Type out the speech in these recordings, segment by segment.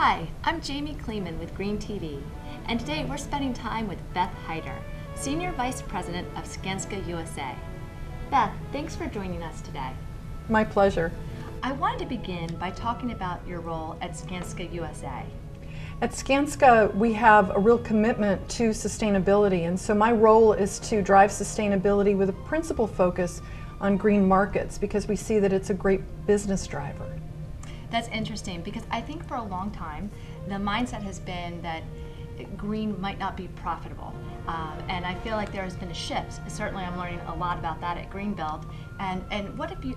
Hi, I'm Jamie Kleeman with Green TV, and today we're spending time with Beth Heider, Senior Vice President of Skanska USA. Beth, thanks for joining us today. My pleasure. I wanted to begin by talking about your role at Skanska USA. At Skanska, we have a real commitment to sustainability, and so my role is to drive sustainability with a principal focus on green markets because we see that it's a great business driver. That's interesting because I think for a long time the mindset has been that green might not be profitable, and I feel like there has been a shift. Certainly I'm learning a lot about that at Greenbuild, and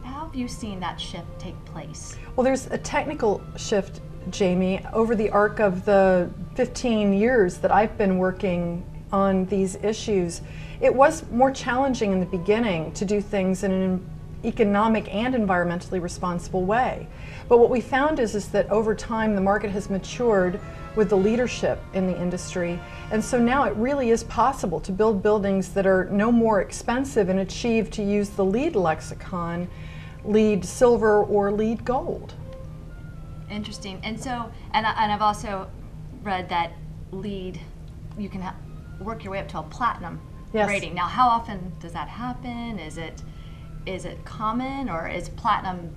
how have you seen that shift take place? Well, there's a technical shift, Jamie. Over the arc of the 15 years that I've been working on these issues, it was more challenging in the beginning to do things in an economic and environmentally responsible way. But what we found is that over time the market has matured with the leadership in the industry, and so now it really is possible to build buildings that are no more expensive and achieve, to use the LEED lexicon, LEED silver or LEED gold. Interesting. And so, and I've also read that LEED, you can work your way up to a platinum rating. Now, how often does that happen? Is it common, or is platinum?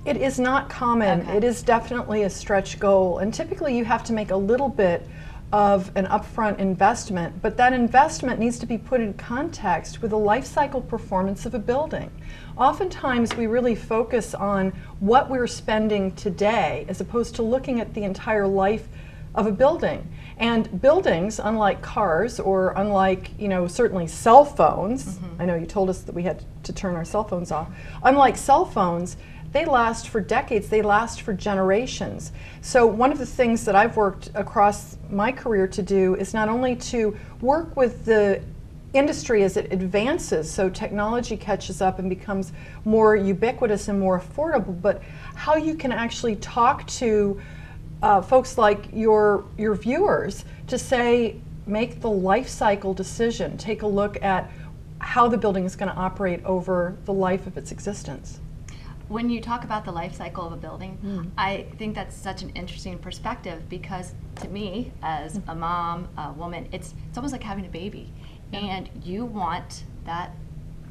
It is not common. Okay. It is definitely a stretch goal, and typically you have to make a little bit of an upfront investment, but that investment needs to be put in context with the life cycle performance of a building. Oftentimes we really focus on what we're spending today as opposed to looking at the entire life of a building. And buildings, unlike cars or unlike, certainly cell phones, I know you told us that we had to turn our cell phones off, unlike cell phones, they last for decades, they last for generations. So one of the things that I've worked across my career to do is not only to work with the industry as it advances, so technology catches up and becomes more ubiquitous and more affordable, but how you can actually talk to folks like your viewers to say, make the life cycle decision, take a look at how the building is going to operate over the life of its existence. When you talk about the life cycle of a building, I think that's such an interesting perspective because to me, as a mom, a woman, it's almost like having a baby. And you want that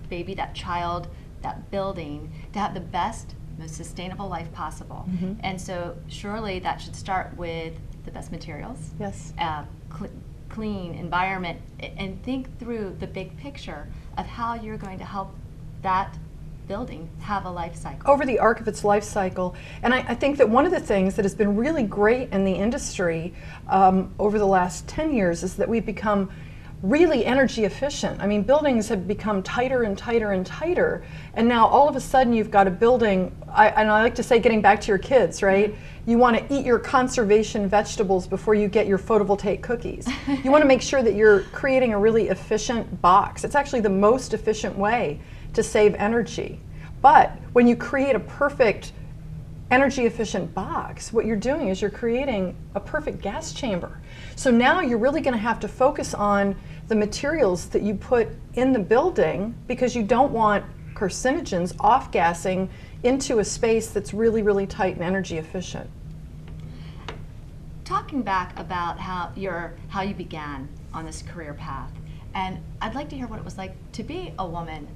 baby, that child, that building to have the best, most sustainable life possible. And so surely that should start with the best materials, yes, clean environment, and think through the big picture of how you're going to help that building have a life cycle. Over the arc of its life cycle. And I think that one of the things that has been really great in the industry over the last 10 years is that we've become really energy efficient. I mean, buildings have become tighter and tighter and tighter, and now all of a sudden you've got a building, and I like to say, getting back to your kids, right? You want to eat your conservation vegetables before you get your photovoltaic cookies. You want to make sure that you're creating a really efficient box. It's actually the most efficient way to save energy. But when you create a perfect energy efficient box, what you're doing is you're creating a perfect gas chamber. So now you're really going to have to focus on the materials that you put in the building because you don't want carcinogens off-gassing into a space that's really, really tight and energy efficient. Talking back about how you began on this career path, and I'd like to hear what it was like to be a woman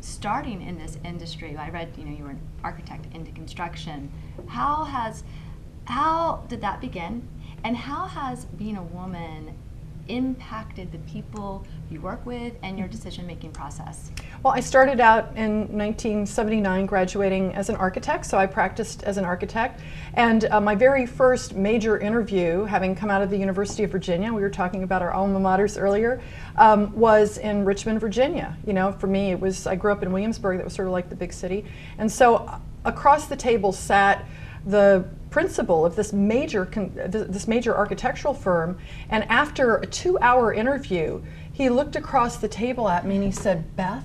starting in this industry. I read, you were an architect into construction. How did that begin, and how has being a woman impacted the people you work with and your decision-making process? Well, I started out in 1979 graduating as an architect, so I practiced as an architect. And my very first major interview, having come out of the University of Virginia, we were talking about our alma maters earlier, was in Richmond, Virginia. For me, I grew up in Williamsburg, that was sort of like the big city. And so across the table sat the principal of this major architectural firm, and after a 2-hour interview, he looked across the table at me and he said, "Beth,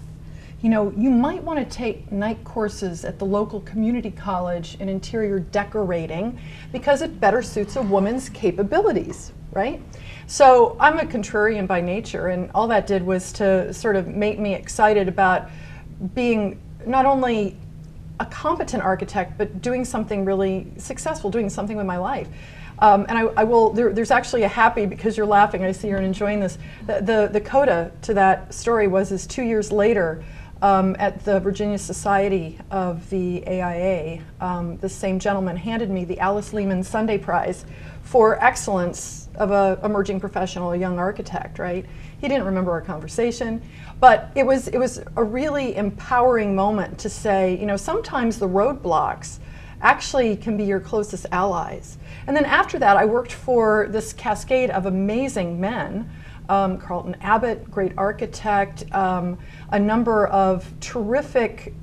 you might want to take night courses at the local community college in interior decorating because it better suits a woman's capabilities," right? So I'm a contrarian by nature, and all that did was to sort of make me excited about being not only a competent architect, but doing something really successful, doing something with my life. And I will, there's actually a happy, because you're laughing, I see you're enjoying this. The coda to that story is 2 years later, at the Virginia Society of the AIA, the same gentleman handed me the Alice Lehman Sunday Prize for excellence of an emerging professional, a young architect, right? He didn't remember our conversation, but it was a really empowering moment to say, you know, sometimes the roadblocks actually can be your closest allies. And then after that, I worked for this cascade of amazing men, Carlton Abbott, great architect, a number of terrific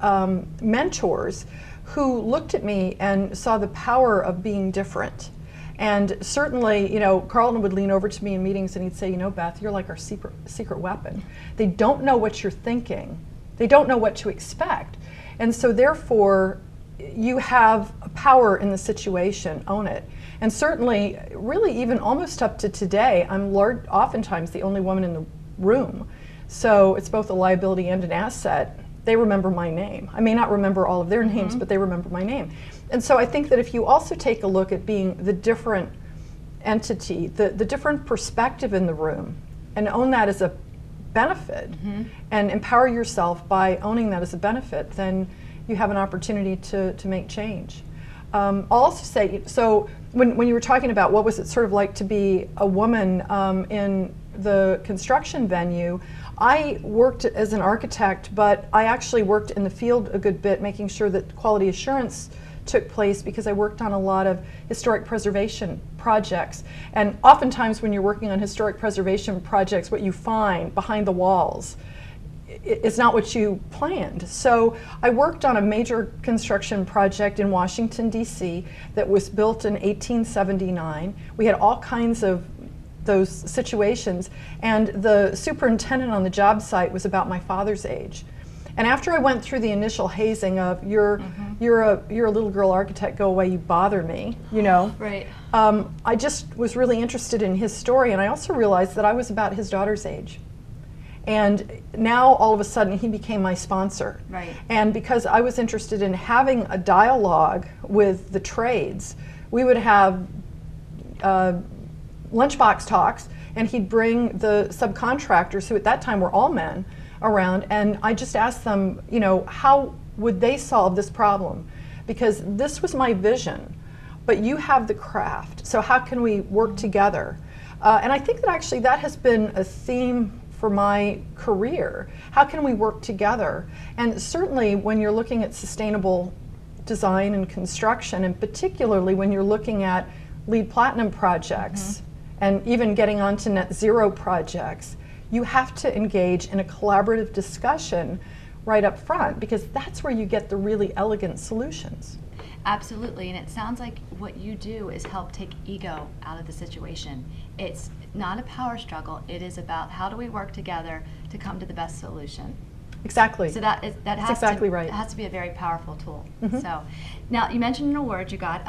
mentors who looked at me and saw the power of being different. And certainly, you know, Carlton would lean over to me in meetings and he'd say, you know, Beth, you're like our secret weapon. They don't know what you're thinking. They don't know what to expect. And so therefore, you have power in the situation, own it. And certainly, really even almost up to today, I'm oftentimes the only woman in the room. So it's both a liability and an asset. They remember my name. I may not remember all of their names, but they remember my name. And so I think that if you also take a look at being the different entity, the different perspective in the room, and own that as a benefit, and empower yourself by owning that as a benefit, then you have an opportunity to make change. I'll also say, so when you were talking about what was it sort of like to be a woman in the construction venue, I worked as an architect, but I actually worked in the field a good bit, making sure that quality assurance took place, because I worked on a lot of historic preservation projects. And oftentimes when you're working on historic preservation projects, what you find behind the walls is not what you planned. So I worked on a major construction project in Washington, D.C. that was built in 1879. We had all kinds of those situations, and the superintendent on the job site was about my father's age. And after I went through the initial hazing of you're a little girl architect, go away, you bother me, you know. Right. I just was really interested in his story, and I also realized that I was about his daughter's age. And now all of a sudden he became my sponsor. Right. And because I was interested in having a dialogue with the trades, we would have lunchbox talks, and he'd bring the subcontractors, who at that time were all men, around, and I just asked them, you know, how would they solve this problem? Because this was my vision, but you have the craft, so how can we work together? And I think that actually that has been a theme for my career. How can we work together? And certainly when you're looking at sustainable design and construction, and particularly when you're looking at LEED Platinum projects, and even getting onto net zero projects, you have to engage in a collaborative discussion right up front, because that's where you get the really elegant solutions. Absolutely, and it sounds like what you do is help take ego out of the situation. It's not a power struggle, it is about how do we work together to come to the best solution. Exactly. So that has exactly to, right. It has to be a very powerful tool. So, now you mentioned an award you got,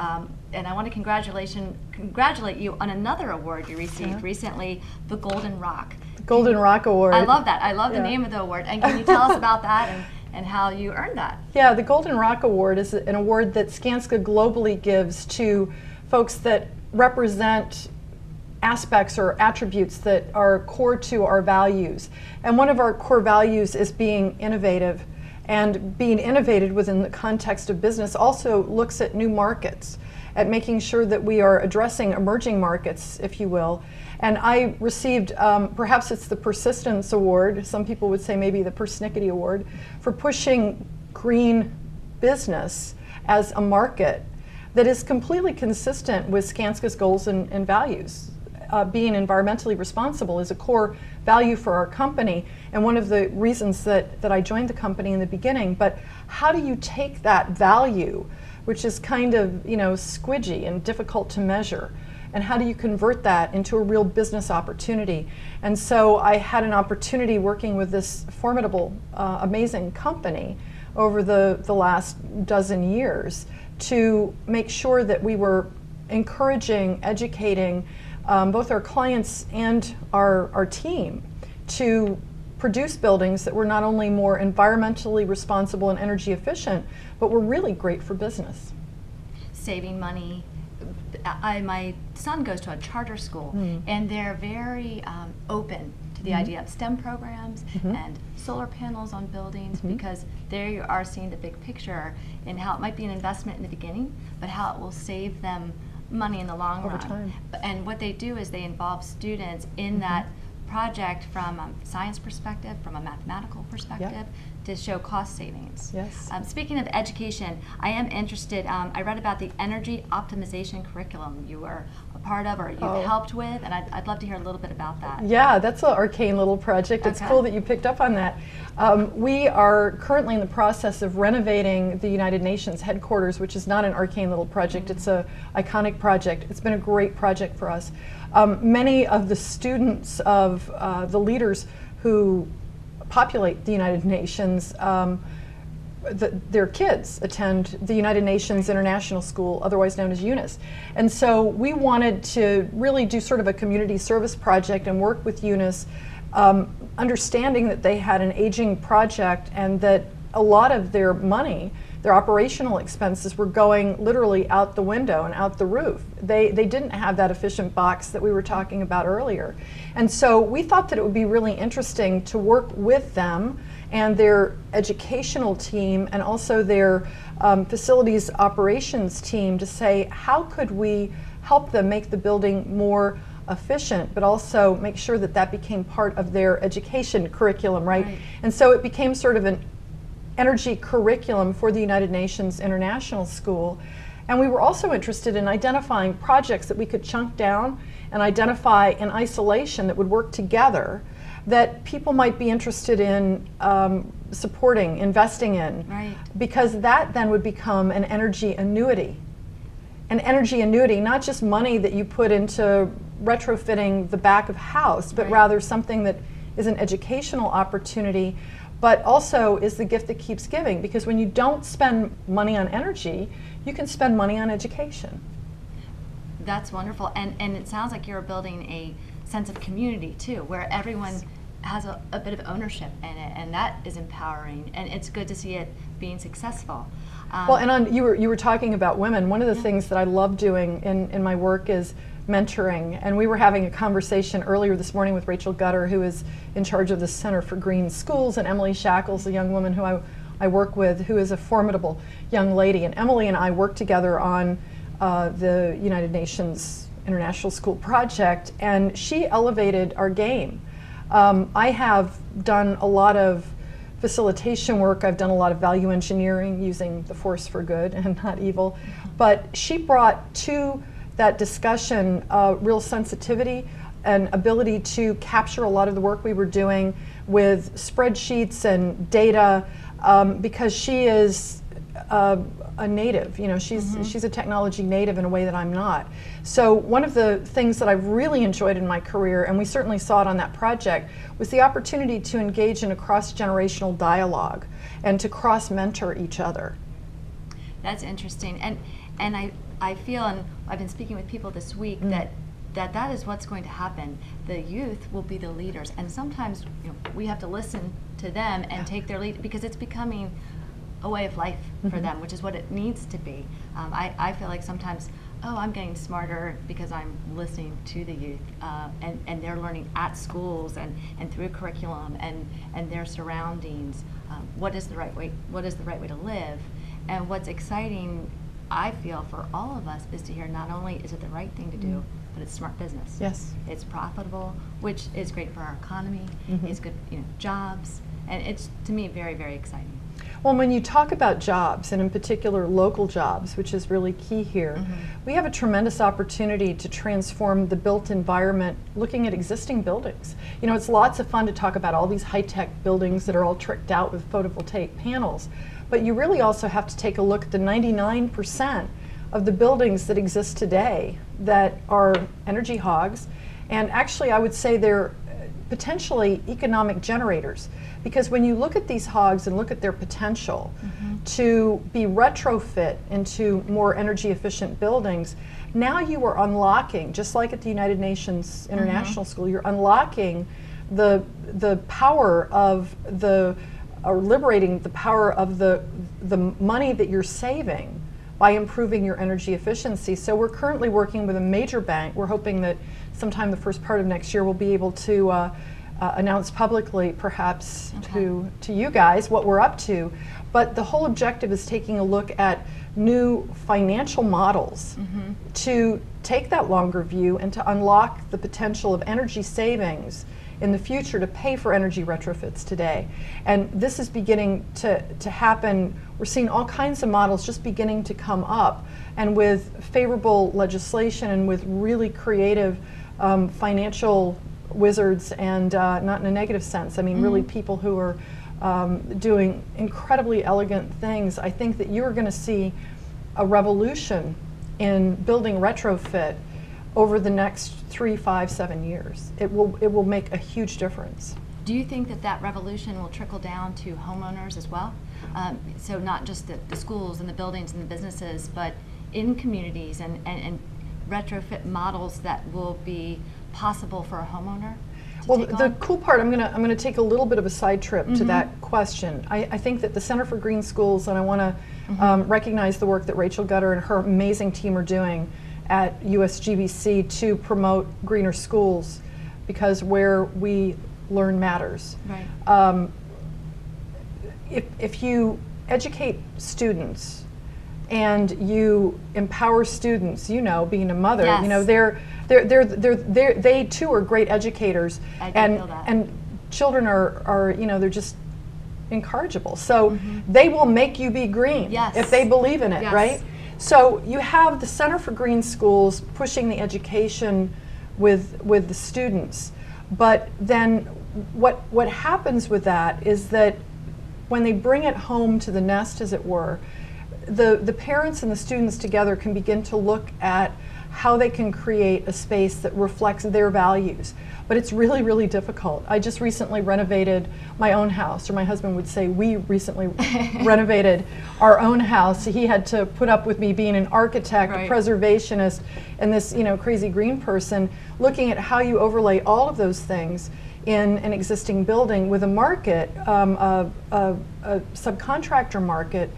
and I want to congratulate you on another award you received recently, the Golden Rock. Golden Rock Award. I love that. I love the name of the award. And can you tell us about that and how you earned that? Yeah, the Golden Rock Award is an award that Skanska globally gives to folks that represent aspects or attributes that are core to our values. And one of our core values is being innovative. And being innovative within the context of business also looks at new markets, at making sure that we are addressing emerging markets, if you will. And I received, perhaps it's the Persistence Award, some people would say maybe the Persnickety Award, for pushing green business as a market that is completely consistent with Skanska's goals and values. Being environmentally responsible is a core value for our company, and one of the reasons that I joined the company in the beginning. But how do you take that value, which is kind of, you know, squidgy and difficult to measure, and how do you convert that into a real business opportunity? And so I had an opportunity working with this formidable, amazing company over the last dozen years to make sure that we were encouraging, educating both our clients and our team to produce buildings that were not only more environmentally responsible and energy efficient, but were really great for business. Saving money. My son goes to a charter school, and they're very open to the idea of STEM programs and solar panels on buildings, because there you are seeing the big picture and how it might be an investment in the beginning, but how it will save them money in the long Over run. time. And what they do is they involve students in that project from a science perspective, from a mathematical perspective, to show cost savings. Yes. Speaking of education, I am interested, I read about the energy optimization curriculum you were a part of, or you've helped with, and I'd love to hear a little bit about that. Yeah, that's an arcane little project. It's cool that you picked up on that. We are currently in the process of renovating the United Nations headquarters, which is not an arcane little project. It's an iconic project. It's been a great project for us. Many of the students of the leaders who populate the United Nations, their kids attend the United Nations International School, otherwise known as UNIS. And so we wanted to really do sort of a community service project and work with UNIS, understanding that they had an aging project and that a lot of their money, their operational expenses, were going literally out the window and out the roof. They didn't have that efficient box that we were talking about earlier. And so we thought that it would be really interesting to work with them and their educational team and also their facilities operations team to say, how could we help them make the building more efficient, but also make sure that that became part of their education curriculum, right? And so it became sort of an energy curriculum for the United Nations International School. And we were also interested in identifying projects that we could chunk down and identify in isolation that would work together, that people might be interested in supporting, investing in, because that then would become an energy annuity. An energy annuity, not just money that you put into retrofitting the back of house, but rather something that is an educational opportunity, but also is the gift that keeps giving, because when you don't spend money on energy, you can spend money on education. That's wonderful, and it sounds like you're building a sense of community too, where everyone has a bit of ownership in it, and that is empowering, and it's good to see it being successful. Well, and you were talking about women. One of the things that I love doing in my work is mentoring, and we were having a conversation earlier this morning with Rachel Gutter, who is in charge of the Center for Green Schools, and Emily Shackles, a young woman who I work with, who is a formidable young lady. And Emily and I work together on the United Nations International School project, and she elevated our game. I have done a lot of facilitation work. I've done a lot of value engineering using the force for good and not evil. But she brought to that discussion real sensitivity and ability to capture a lot of the work we were doing with spreadsheets and data, because she is a native. You know, she's a technology native in a way that I'm not. So one of the things that I've really enjoyed in my career, and we certainly saw it on that project, was the opportunity to engage in a cross-generational dialogue and to cross-mentor each other. That's interesting, and I feel, and I've been speaking with people this week, that is what's going to happen. The youth will be the leaders, and sometimes we have to listen to them and take their lead, because it's becoming a way of life for them, which is what it needs to be. I feel like sometimes, I'm getting smarter because I'm listening to the youth, and they're learning at schools and through curriculum and their surroundings. What is the right way? What is the right way to live? And what's exciting, I feel, for all of us is to hear not only is it the right thing to do, but it's smart business. Yes. It's profitable, which is great for our economy. It's good, jobs, and it's, to me, very, very exciting. Well, when you talk about jobs, and in particular local jobs, which is really key here, we have a tremendous opportunity to transform the built environment looking at existing buildings. It's lots of fun to talk about all these high-tech buildings that are all tricked out with photovoltaic panels, but you really also have to take a look at the 99% of the buildings that exist today that are energy hogs, and actually I would say they're potentially economic generators, because when you look at these hogs and look at their potential to be retrofit into more energy efficient buildings, now you are unlocking, just like at the United Nations International School, you're unlocking the power of or liberating the power of the money that you're saving by improving your energy efficiency. So we're currently working with a major bank. We're hoping that sometime the first part of next year we'll be able to announce publicly, perhaps to you guys, what we're up to. But the whole objective is taking a look at new financial models to take that longer view and to unlock the potential of energy savings in the future to pay for energy retrofits today. And this is beginning to happen. We're seeing all kinds of models just beginning to come up, and with favorable legislation and with really creative financial wizards, and not in a negative sense. I mean, really people who are doing incredibly elegant things. I think that you're going to see a revolution in building retrofit over the next 3, 5, 7 years. It will make a huge difference. Do you think that that revolution will trickle down to homeowners as well? So not just the schools and the buildings and the businesses, but in communities and retrofit models that will be possible for a homeowner? Well, the cool part, I'm gonna take a little bit of a side trip to that question. I think that the Center for Green Schools, and I want to recognize the work that Rachel Gutter and her amazing team are doing at USGBC to promote greener schools, because where we learn matters. Right. If you educate students and you empower students, you know, being a mother, Yes. you know, they too are great educators, I do feel that. and children are you know, they're just incorrigible. So they will make you be green Yes. if they believe in it, Yes. right? So you have the Center for Green Schools pushing the education with the students, but then what happens with that is that when they bring it home to the nest, as it were, the parents and the students together can begin to look at how they can create a space that reflects their values. But it's really, really difficult. I just recently renovated my own house, or my husband would say we recently renovated our own house. He had to put up with me being an architect, Right. a preservationist, and this, you know, crazy green person, looking at how you overlay all of those things in an existing building with a market, a subcontractor market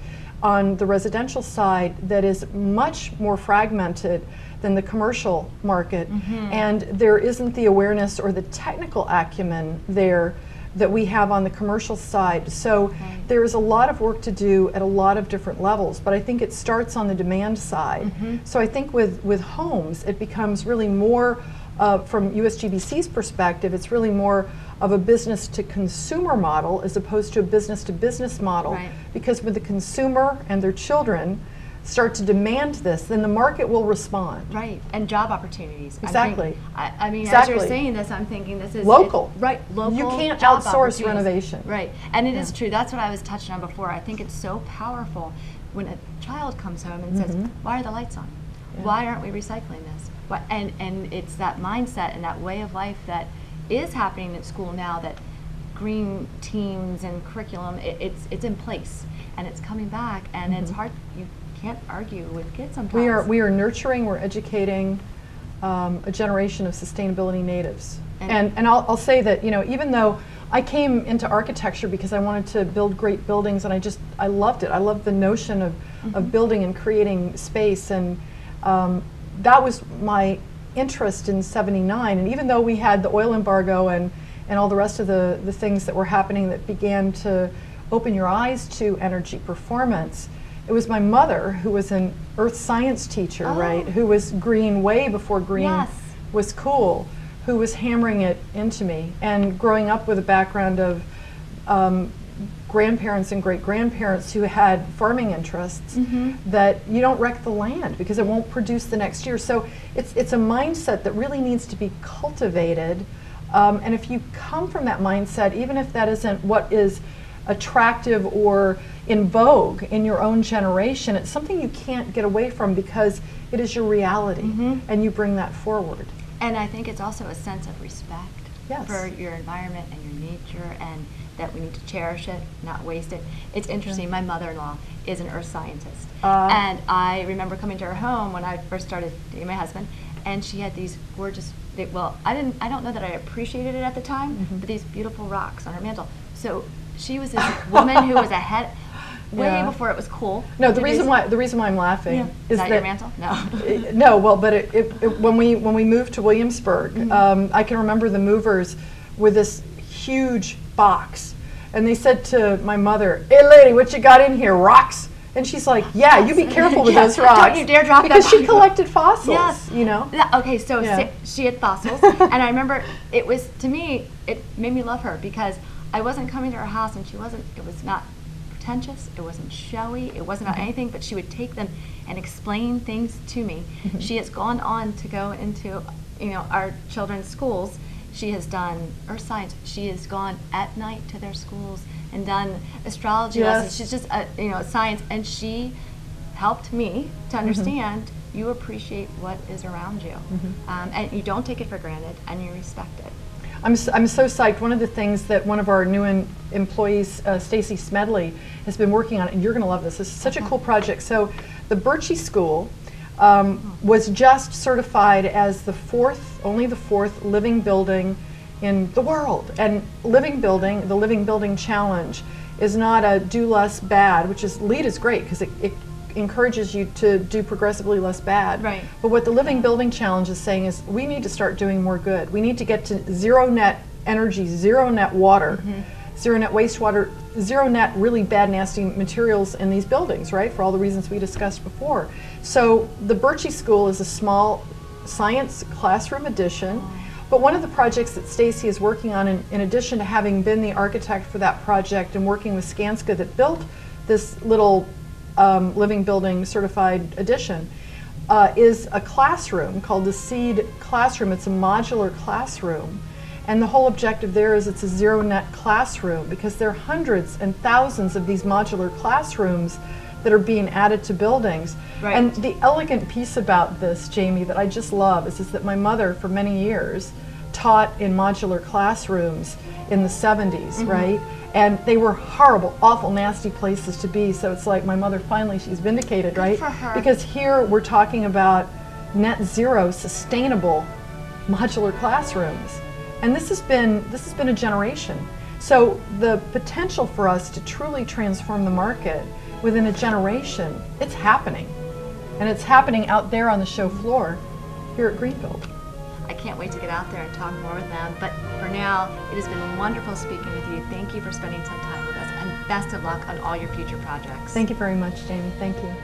on the residential side that is much more fragmented than the commercial market, and there isn't the awareness or the technical acumen there that we have on the commercial side. So there is a lot of work to do at a lot of different levels, but I think it starts on the demand side. So I think with homes, it becomes really more, from USGBC's perspective, it's really more of a business to consumer model as opposed to a business to business model. Right. Because when the consumer and their children start to demand this, then the market will respond. Right, and job opportunities. Exactly. I mean, Exactly. as you're saying this, I'm thinking this is Local. Right, local. You can't job outsource opportunities. renovation. Right, and it is true. That's what I was touching on before. I think it's so powerful when a child comes home and says, "Why are the lights on? Why aren't we recycling this?" And it's that mindset and that way of life that is happening at school now. That green teams and curriculum, it's in place and it's coming back, and it's hard. You can't argue with kids sometimes. We are nurturing, we're educating a generation of sustainability natives. And I'll say that, you know, even though I came into architecture because I wanted to build great buildings, and I loved it. I loved the notion of building and creating space, and that was my interest in '79. And even though we had the oil embargo and all the rest of the things that were happening that began to open your eyes to energy performance, it was my mother, who was an earth science teacher, right, who was green way before green was cool, who was hammering it into me. And growing up with a background of grandparents and great-grandparents who had farming interests, that you don't wreck the land because it won't produce the next year. So it's a mindset that really needs to be cultivated. And if you come from that mindset, even if that isn't what is attractive or in vogue in your own generation, it's something you can't get away from because it is your reality, and you bring that forward. And I think it's also a sense of respect Yes. for your environment and your nature, and that we need to cherish it, not waste it. It's interesting, my mother-in-law is an earth scientist, and I remember coming to her home when I first started dating my husband, and she had these gorgeous, well, I don't know that I appreciated it at the time, but these beautiful rocks on her mantle. So she was this woman who was ahead, way before it was cool. No, the reason why I'm laughing is that your mantle? No. No, well, but when we moved to Williamsburg, I can remember the movers with this huge box, and they said to my mother, "Hey, lady, what you got in here? Rocks?" And she's like, "Yeah, you be careful with those rocks." Don't you dare drop that. Because she collected fossils. Yes. You know. Yeah, okay, so she had fossils, and I remember it was, to me, it made me love her because I wasn't coming to her house, and it was not pretentious, it wasn't showy, it wasn't about anything, but she would take them and explain things to me. She has gone on to go into, our children's schools. She has done earth science. She has gone at night to their schools and done astrology lessons. She's just science, and she helped me to understand you appreciate what is around you, and you don't take it for granted, and you respect it. I'm so psyched. One of the things that one of our new employees, Stacy Smedley, has been working on, and you're going to love this. This is such a cool project. So the Birchie School was just certified as only the fourth living building in the world. And the Living Building Challenge is not a do less bad, which is, LEED is great because it encourages you to do progressively less bad. Right. But what the Living Building Challenge is saying is we need to start doing more good. We need to get to zero net energy, zero net water, zero net wastewater, zero net really bad, nasty materials in these buildings, right? For all the reasons we discussed before. So the Birchie School is a small science classroom addition. But one of the projects that Stacy is working on, in addition to having been the architect for that project and working with Skanska that built this little Living Building certified edition, is a classroom called the SEED classroom. It's a modular classroom, and the whole objective there is it's a zero net classroom because there are hundreds and thousands of these modular classrooms that are being added to buildings. Right. And the elegant piece about this, Jamie, that I just love is that my mother for many years taught in modular classrooms in the 70s, right? And they were horrible, awful, nasty places to be. So it's like my mother finally, she's vindicated, right? Good for her. Because here we're talking about net zero, sustainable modular classrooms. And this has been a generation. So the potential for us to truly transform the market within a generation, it's happening. And it's happening out there on the show floor here at Greenbuild. I can't wait to get out there and talk more with them. But for now, it has been wonderful speaking with you. Thank you for spending some time with us, and best of luck on all your future projects. Thank you very much, Jamie. Thank you.